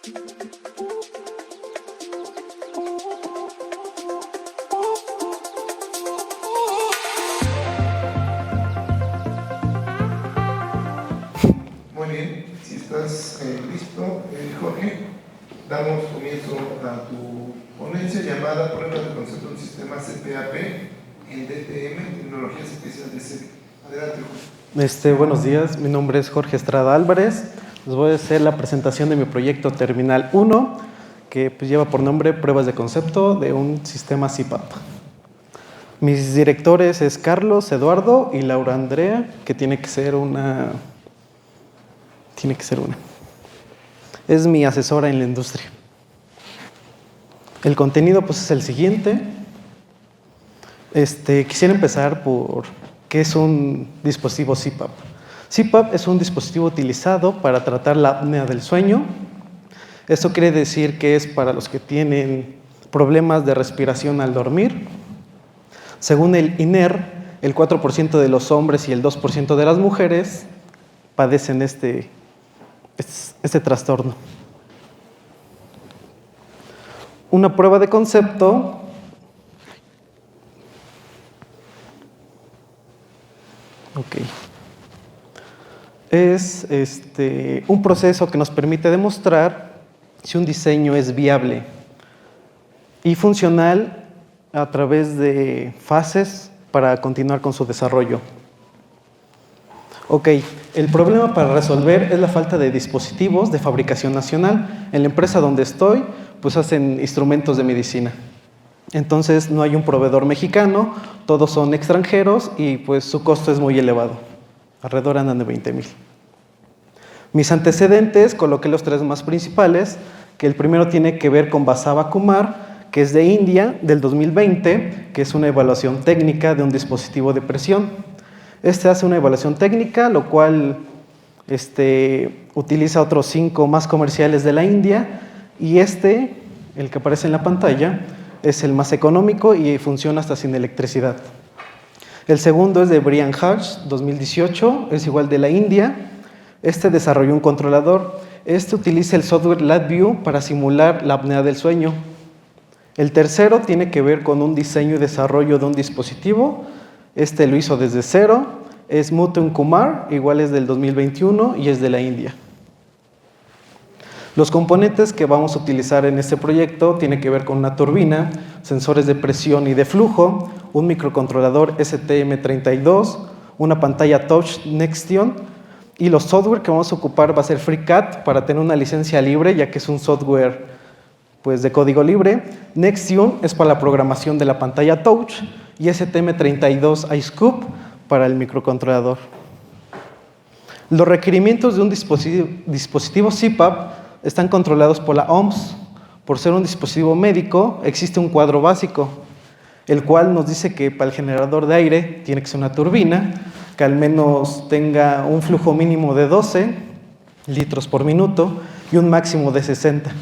Muy bien, si estás listo, Jorge, damos comienzo a tu ponencia llamada Prueba de concepto de un sistema CPAP en DTM, Tecnologías Especiales de serie. Adelante, Jorge. Buenos días, mi nombre es Jorge Estrada Álvarez. Les voy a hacer la presentación de mi proyecto Terminal 1, que pues, lleva por nombre Pruebas de concepto de un sistema CPAP. Mis directores es Carlos, Eduardo y Laura Andrea, que tiene que ser una. Es mi asesora en la industria. El contenido pues es el siguiente. Quisiera empezar por qué es un dispositivo CPAP. CPAP es un dispositivo utilizado para tratar la apnea del sueño. Esto quiere decir que es para los que tienen problemas de respiración al dormir. Según el INER, el 4% de los hombres y el 2% de las mujeres padecen este trastorno. Una prueba de concepto es un proceso que nos permite demostrar si un diseño es viable y funcional a través de fases para continuar con su desarrollo. El problema para resolver es la falta de dispositivos de fabricación nacional. En la empresa donde estoy, pues hacen instrumentos de medicina. Entonces no hay un proveedor mexicano, todos son extranjeros y pues su costo es muy elevado. Alrededor andan de 20,000. Mis antecedentes, coloqué los tres más principales, que el primero tiene que ver con Basava Kumar, que es de India, del 2020, que es una evaluación técnica de un dispositivo de presión. Hace una evaluación técnica, lo cual utiliza otros 5 más comerciales de la India, y el que aparece en la pantalla, es el más económico y funciona hasta sin electricidad. El segundo es de Brian Harsh, 2018, es igual de la India. Desarrolló un controlador. Utiliza el software LabVIEW para simular la apnea del sueño. El tercero tiene que ver con un diseño y desarrollo de un dispositivo. Lo hizo desde cero. Es Mutun Kumar, igual es del 2021 y es de la India. Los componentes que vamos a utilizar en este proyecto tienen que ver con una turbina, sensores de presión y de flujo, un microcontrolador STM32, una pantalla Touch Nextion, y los software que vamos a ocupar va a ser FreeCAD para tener una licencia libre, ya que es un software pues, de código libre. Nextion es para la programación de la pantalla Touch y STM32 iScoop para el microcontrolador. Los requerimientos de un dispositivo CPAP están controlados por la OMS. Por ser un dispositivo médico, existe un cuadro básico, el cual nos dice que para el generador de aire tiene que ser una turbina, que al menos tenga un flujo mínimo de 12 litros por minuto y un máximo de 60.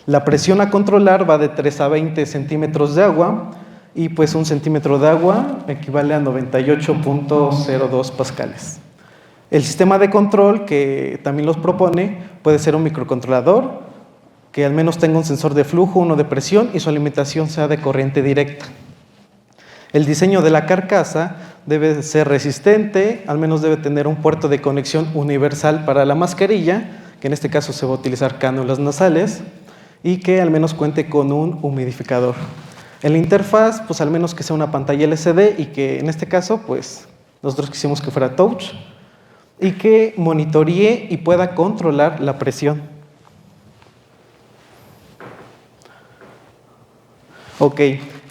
La presión a controlar va de 3 a 20 centímetros de agua, y pues 1 centímetro de agua equivale a 98.02 pascales. El sistema de control que también los propone puede ser un microcontrolador que al menos tenga un sensor de flujo, uno de presión y su alimentación sea de corriente directa. El diseño de la carcasa debe ser resistente, al menos debe tener un puerto de conexión universal para la mascarilla, que en este caso se va a utilizar cánulas nasales, y que al menos cuente con un humidificador. En la interfaz, pues al menos que sea una pantalla LCD y que en este caso, pues nosotros quisimos que fuera touch y que monitoree y pueda controlar la presión.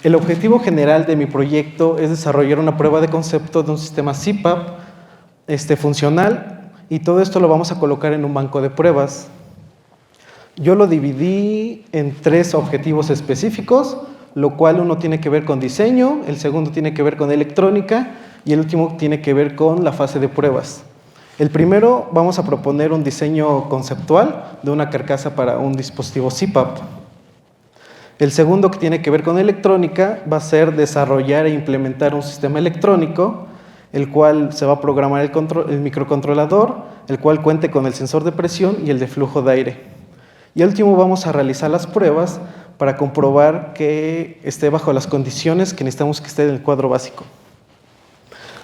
El objetivo general de mi proyecto es desarrollar una prueba de concepto de un sistema CPAP funcional, y todo esto lo vamos a colocar en un banco de pruebas. Yo lo dividí en 3 objetivos específicos, lo cual uno tiene que ver con diseño, el segundo tiene que ver con electrónica y el último tiene que ver con la fase de pruebas. El primero, vamos a proponer un diseño conceptual de una carcasa para un dispositivo CPAP. El segundo, que tiene que ver con electrónica, va a ser desarrollar e implementar un sistema electrónico, el cual se va a programar el microcontrolador, el cual cuente con el sensor de presión y el de flujo de aire. Y al último vamos a realizar las pruebas para comprobar que esté bajo las condiciones que necesitamos que esté en el cuadro básico.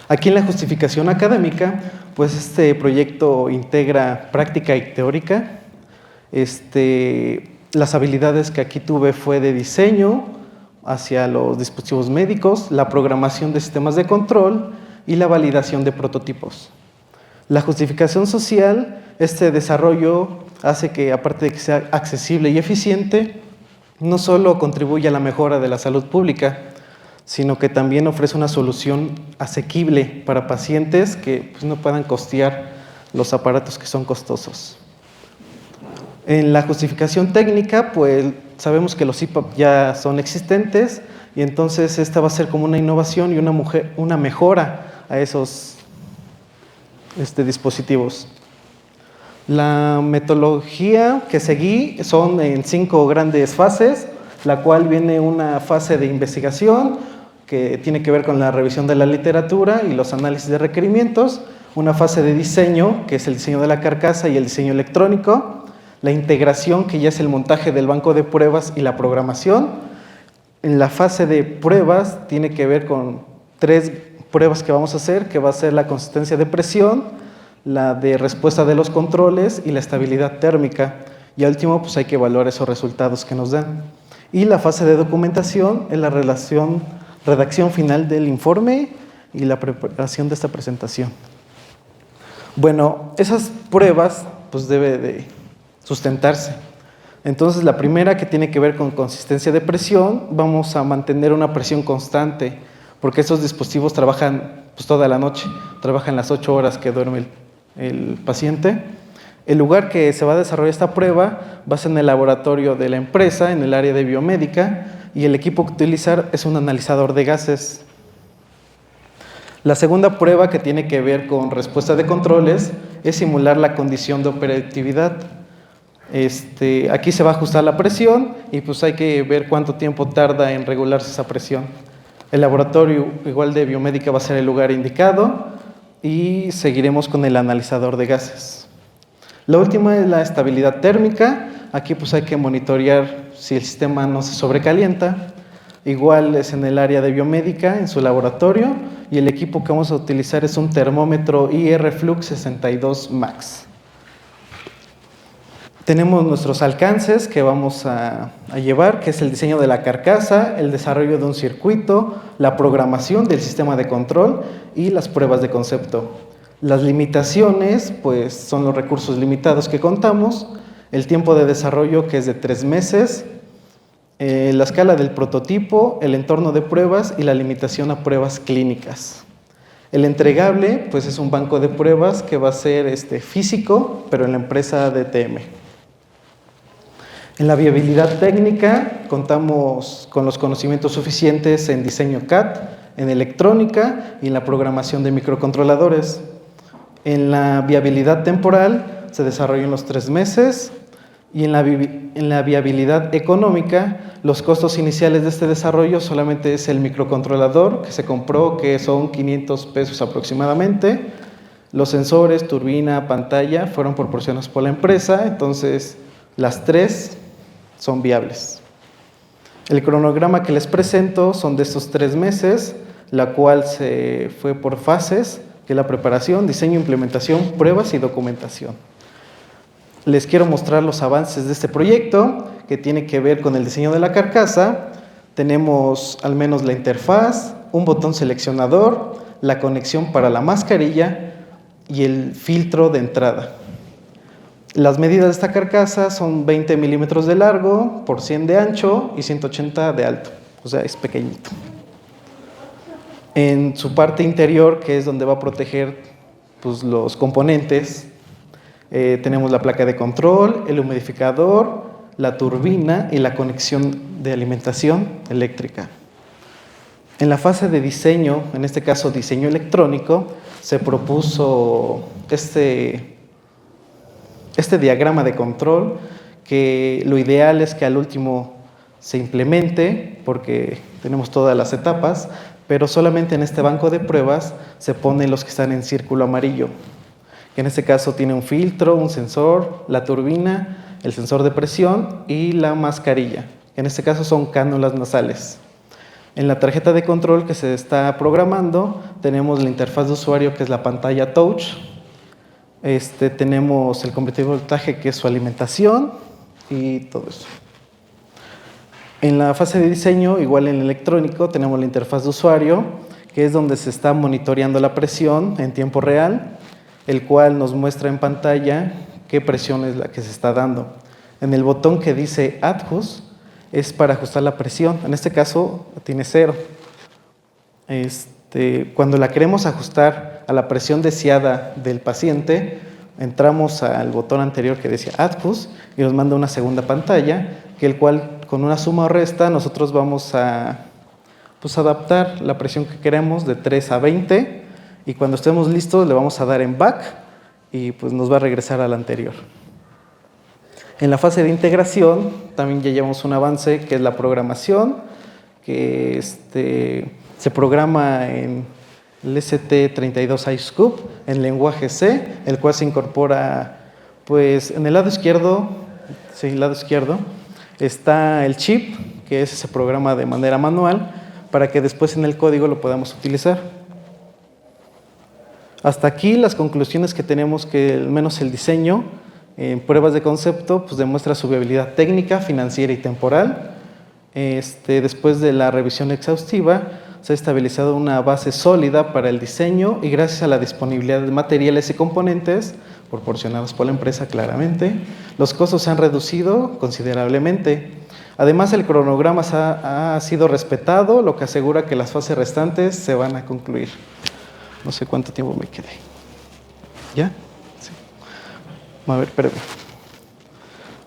Aquí en la justificación académica, pues este proyecto integra práctica y teórica. Las habilidades que aquí tuve fue de diseño hacia los dispositivos médicos, la programación de sistemas de control y la validación de prototipos. La justificación social, este desarrollo hace que, aparte de que sea accesible y eficiente, no solo contribuye a la mejora de la salud pública, sino que también ofrece una solución asequible para pacientes que no puedan costear los aparatos que son costosos. En la justificación técnica, pues sabemos que los IPAP ya son existentes y entonces esta va a ser como una innovación y una mejora a esos dispositivos. La metodología que seguí son en 5 grandes fases, la cual viene una fase de investigación que tiene que ver con la revisión de la literatura y los análisis de requerimientos, una fase de diseño, que es el diseño de la carcasa y el diseño electrónico, la integración, que ya es el montaje del banco de pruebas y la programación. En la fase de pruebas tiene que ver con 3 pruebas que vamos a hacer, que va a ser la consistencia de presión, la de respuesta de los controles y la estabilidad térmica. Y al último, pues hay que evaluar esos resultados que nos dan. Y la fase de documentación es la redacción final del informe y la preparación de esta presentación. Bueno, esas pruebas pues debe de sustentarse. Entonces, la primera, que tiene que ver con consistencia de presión, vamos a mantener una presión constante, porque estos dispositivos trabajan pues toda la noche, trabajan las 8 horas que duerme el paciente. El lugar que se va a desarrollar esta prueba va a ser en el laboratorio de la empresa, en el área de biomédica, y el equipo que utilizar es un analizador de gases. La segunda prueba, que tiene que ver con respuesta de controles, es simular la condición de operatividad. Aquí se va a ajustar la presión y pues hay que ver cuánto tiempo tarda en regularse esa presión. El laboratorio igual de biomédica va a ser el lugar indicado y seguiremos con el analizador de gases. La última es la estabilidad térmica. Aquí pues hay que monitorear si el sistema no se sobrecalienta. Igual es en el área de biomédica, en su laboratorio, y el equipo que vamos a utilizar es un termómetro IR Flux 62 Max. Tenemos nuestros alcances que vamos a llevar, que es el diseño de la carcasa, el desarrollo de un circuito, la programación del sistema de control y las pruebas de concepto. Las limitaciones, pues, son los recursos limitados que contamos, el tiempo de desarrollo, que es de 3 meses, la escala del prototipo, el entorno de pruebas y la limitación a pruebas clínicas. El entregable, pues, es un banco de pruebas que va a ser físico, pero en la empresa DTM. En la viabilidad técnica contamos con los conocimientos suficientes en diseño CAD, en electrónica y en la programación de microcontroladores. En la viabilidad temporal se desarrolló en los 3 meses y en la viabilidad económica los costos iniciales de este desarrollo solamente es el microcontrolador que se compró, que son 500 pesos aproximadamente. Los sensores, turbina, pantalla fueron proporcionados por la empresa, entonces las 3 son viables. El cronograma que les presento son de estos 3 meses, la cual se fue por fases, que es la preparación, diseño, implementación, pruebas y documentación. Les quiero mostrar los avances de este proyecto, que tiene que ver con el diseño de la carcasa. Tenemos al menos la interfaz, un botón seleccionador, la conexión para la mascarilla y el filtro de entrada. Las medidas de esta carcasa son 20 milímetros de largo por 100 de ancho y 180 de alto, o sea, es pequeñito. En su parte interior, que es donde va a proteger pues, los componentes, tenemos la placa de control, el humidificador, la turbina y la conexión de alimentación eléctrica. En la fase de diseño, en este caso diseño electrónico, se propuso este diagrama de control, que lo ideal es que al último se implemente, porque tenemos todas las etapas, pero solamente en este banco de pruebas se ponen los que están en círculo amarillo, que en este caso tiene un filtro, un sensor, la turbina el sensor de presión y la mascarilla. En este caso son cánulas nasales. En la tarjeta de control que se está programando tenemos la interfaz de usuario, que es la pantalla touch. Tenemos el convertidor de voltaje, que es su alimentación, y todo eso. En la fase de diseño, igual en electrónico, tenemos la interfaz de usuario, que es donde se está monitoreando la presión en tiempo real, el cual nos muestra en pantalla qué presión es la que se está dando. En el botón que dice Adjust es para ajustar la presión. En este caso tiene 0. Cuando la queremos ajustar a la presión deseada del paciente, entramos al botón anterior que decía Adjust y nos manda una segunda pantalla, que el cual con una suma o resta nosotros vamos a adaptar la presión que queremos de 3 a 20, y cuando estemos listos le vamos a dar en Back y pues nos va a regresar a la anterior. En la fase de integración también ya llevamos un avance, que es la programación, que se programa en el ST32 iSCOOP en lenguaje C, el cual se incorpora pues en el lado izquierdo, está el chip, que ese se programa de manera manual para que después en el código lo podamos utilizar. Hasta aquí las conclusiones que tenemos, que al menos el diseño en pruebas de concepto pues demuestra su viabilidad técnica, financiera y temporal. Después de la revisión exhaustiva se ha estabilizado una base sólida para el diseño, y gracias a la disponibilidad de materiales y componentes proporcionados por la empresa, claramente, los costos se han reducido considerablemente. Además, el cronograma ha sido respetado, lo que asegura que las fases restantes se van a concluir. No sé cuánto tiempo me quedé. ¿Ya? Sí. A ver, espérame.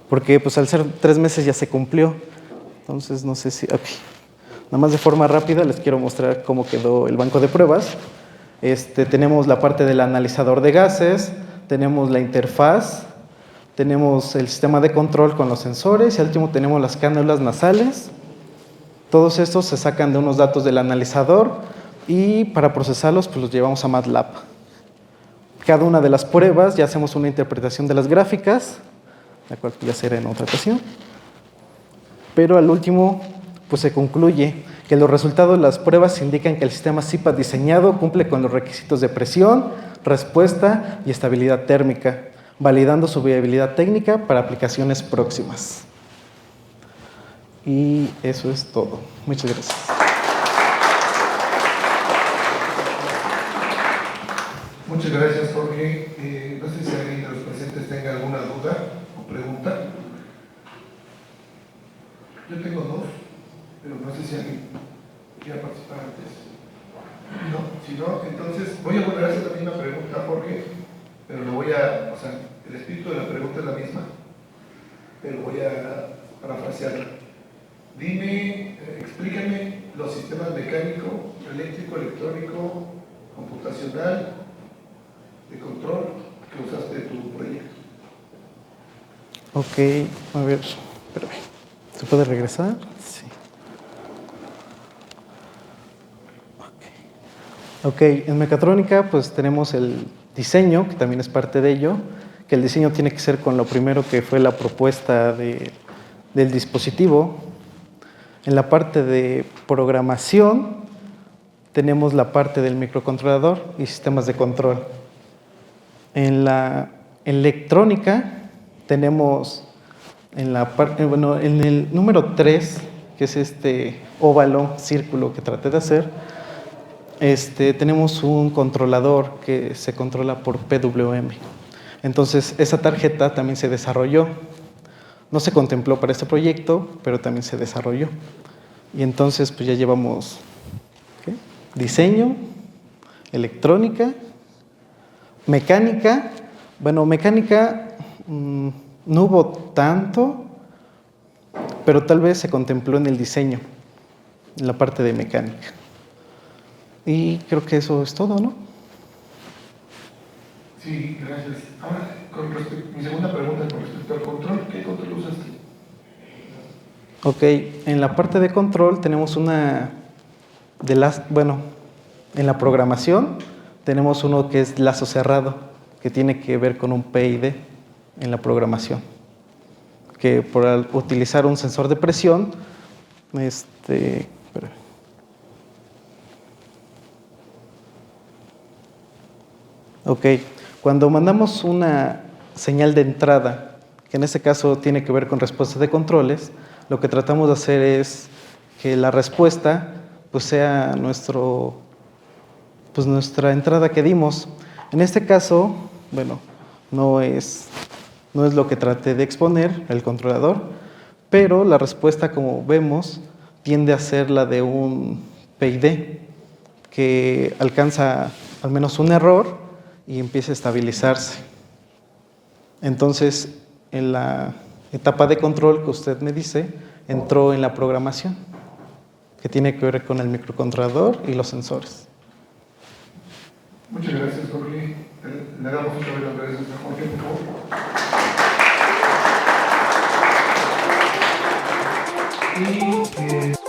Porque pues al ser 3 meses ya se cumplió. Entonces no sé si... Ok. Nada más de forma rápida les quiero mostrar cómo quedó el banco de pruebas. Tenemos la parte del analizador de gases, tenemos la interfaz, tenemos el sistema de control con los sensores, y al último tenemos las cánulas nasales. Todos estos se sacan de unos datos del analizador, y para procesarlos pues los llevamos a MATLAB. Cada una de las pruebas ya hacemos una interpretación de las gráficas, la cual ya será en otra ocasión. Pero al último pues se concluye que los resultados de las pruebas indican que el sistema CIPAD diseñado cumple con los requisitos de presión, respuesta y estabilidad térmica, validando su viabilidad técnica para aplicaciones próximas. Y eso es todo. Muchas gracias. Muchas gracias, Jorge. No sé si alguien de los presentes tenga alguna duda o pregunta. Yo tengo 2, pero no sé si alguien quiera participar antes. No, si no, entonces voy a volver a hacer la misma pregunta a Jorge, pero el espíritu de la pregunta es la misma, pero voy a parafrasearla. Explícame los sistemas mecánico, eléctrico, electrónico, computacional, de control que usaste en tu proyecto. Ok, a ver, espérame. ¿Se puede regresar? Sí. Ok, en mecatrónica pues tenemos el diseño, que también es parte de ello, que el diseño tiene que ser con lo primero que fue la propuesta del dispositivo. En la parte de programación tenemos la parte del microcontrolador y sistemas de control. En la electrónica tenemos en el número 3, que es este óvalo, círculo que traté de hacer, tenemos un controlador que se controla por PWM. Entonces, esa tarjeta también se desarrolló. No se contempló para este proyecto, pero también se desarrolló. Y entonces, pues ya llevamos diseño, electrónica, mecánica. Bueno, mecánica no hubo tanto, pero tal vez se contempló en el diseño, en la parte de mecánica. Y creo que eso es todo, ¿no? Sí, gracias. Ahora, mi segunda pregunta con respecto al control, ¿qué control usaste? Ok, en la parte de control tenemos en la programación tenemos uno que es lazo cerrado, que tiene que ver con un PID en la programación. que por utilizar un sensor de presión, espera. Ok, cuando mandamos una señal de entrada, que en este caso tiene que ver con respuestas de controles, lo que tratamos de hacer es que la respuesta pues sea nuestra entrada que dimos. En este caso, bueno, no es lo que traté de exponer el controlador, pero la respuesta, como vemos, tiende a ser la de un PID que alcanza al menos un error y empieza a estabilizarse. Entonces, en la etapa de control que usted me dice, entró en la programación, que tiene que ver con el microcontrolador y los sensores. Muchas gracias, Jorge. Le damos otra vez las gracias a Jorge, por favor.